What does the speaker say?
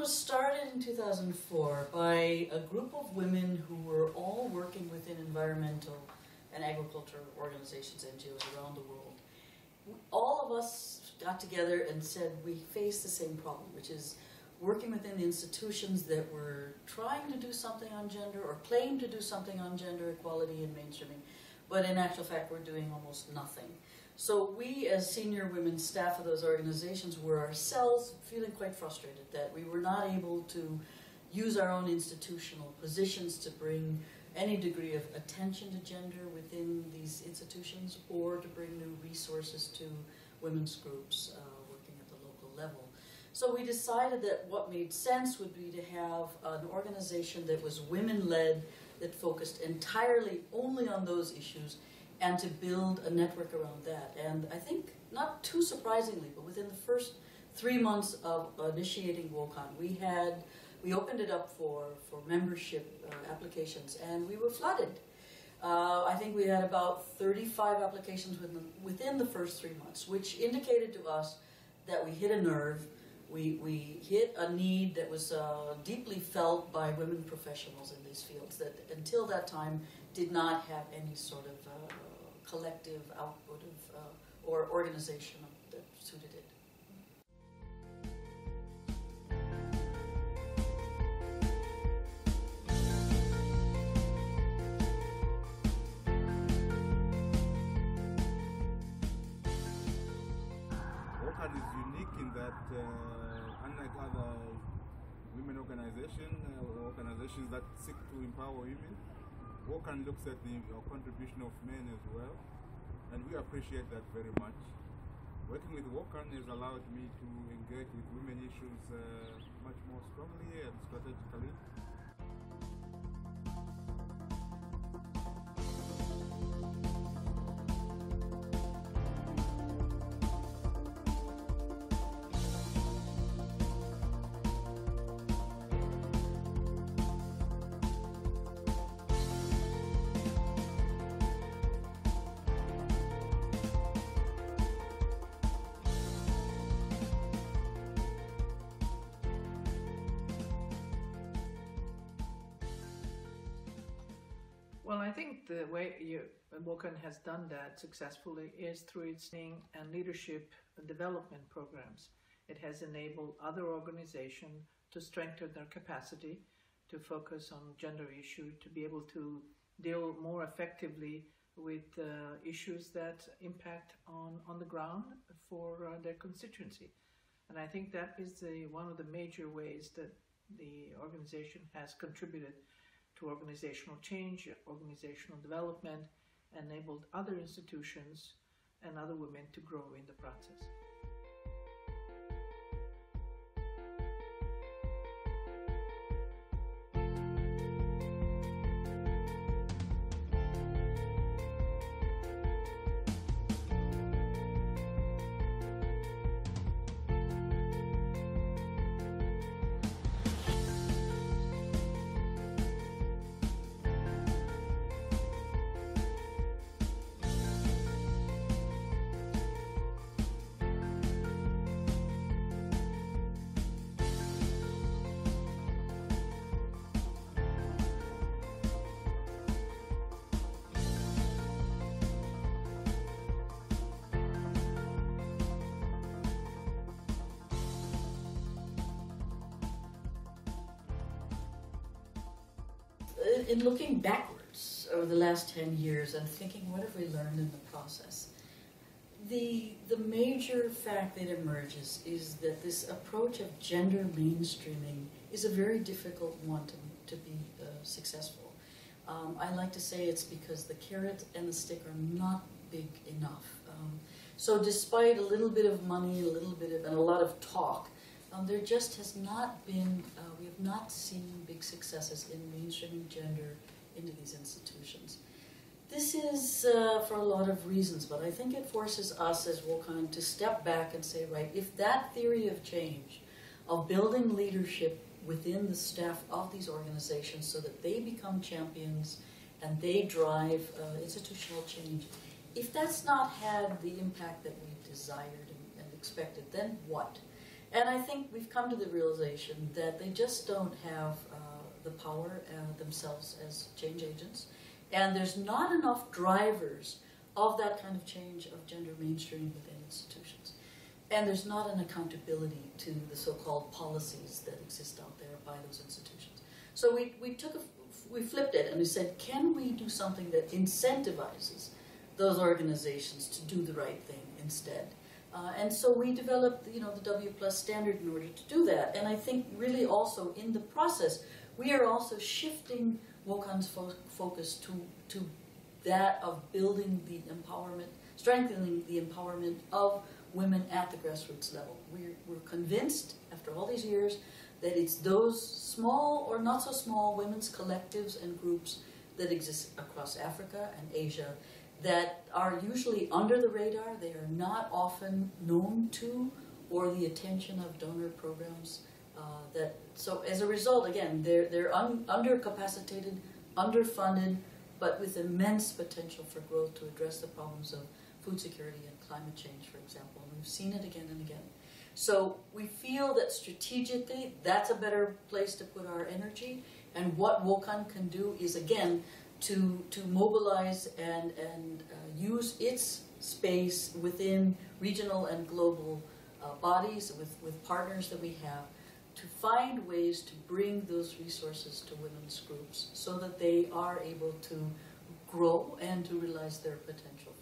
was started in 2004 by a group of women who were all working within environmental and agricultural organizations, NGOs around the world. All of us got together and said we face the same problem, which is working within the institutions that were trying to do something on gender or claim to do something on gender equality and mainstreaming, but in actual fact we're doing almost nothing. So we as senior women staff of those organizations were ourselves feeling quite frustrated that we were not able to use our own institutional positions to bring any degree of attention to gender within these institutions or to bring new resources to women's groups working at the local level. So we decided that what made sense would be to have an organization that was women-led, that focused entirely only on those issues, and to build a network around that. And I think, not too surprisingly, but within the first 3 months of initiating WOCAN, we opened it up for membership applications, and we were flooded. I think we had about 35 applications within the first 3 months, which indicated to us that we hit a nerve. We hit a need that was deeply felt by women professionals in these fields that until that time did not have any sort of collective output of, or organization that suited it. WOCAN is unique in that, unlike other women organizations that seek to empower women, WOCAN looks at the contribution of men as well, and we appreciate that very much. Working with WOCAN has allowed me to engage with women issues much more strongly and strategically. Well, I think the way WOCAN has done that successfully is through its training and leadership and development programs. It has enabled other organizations to strengthen their capacity to focus on gender issues, to be able to deal more effectively with issues that impact on the ground for their constituency. And I think that is one of the major ways that the organization has contributed to organizational change, organizational development, enabled other institutions and other women to grow in the process. In looking backwards over the last 10 years and thinking, what have we learned in the process? The major fact that emerges is that this approach of gender mainstreaming is a very difficult one to be successful. I like to say it's because the carrot and the stick are not big enough. So despite a little bit of money, and a lot of talk, there just has not been, we have not seen big successes in mainstreaming gender into these institutions. This is for a lot of reasons, but I think it forces us as WOCAN to step back and say, right, if that theory of change, of building leadership within the staff of these organizations so that they become champions and they drive institutional change, if that's not had the impact that we desired and expected, then what? And I think we've come to the realization that they just don't have the power themselves as change agents. And there's not enough drivers of that kind of change of gender mainstreaming within institutions. And there's not an accountability to the so-called policies that exist out there by those institutions. So we flipped it and we said, can we do something that incentivizes those organizations to do the right thing instead? And so we developed, the W+ standard in order to do that. And I think really also in the process, we are also shifting WOCAN's focus to that of building the empowerment, strengthening the empowerment of women at the grassroots level. We're convinced, after all these years, that it's those small or not so small women's collectives and groups that exist across Africa and Asia that are usually under the radar. They are not often known to or the attention of donor programs. So as a result, again, they're undercapacitated, underfunded, but with immense potential for growth to address the problems of food security and climate change, for example. And we've seen it again and again. So we feel that strategically, that's a better place to put our energy. And what WOCAN can do is, again, to mobilize and use its space within regional and global bodies with partners that we have to find ways to bring those resources to women's groups so that they are able to grow and to realize their potential.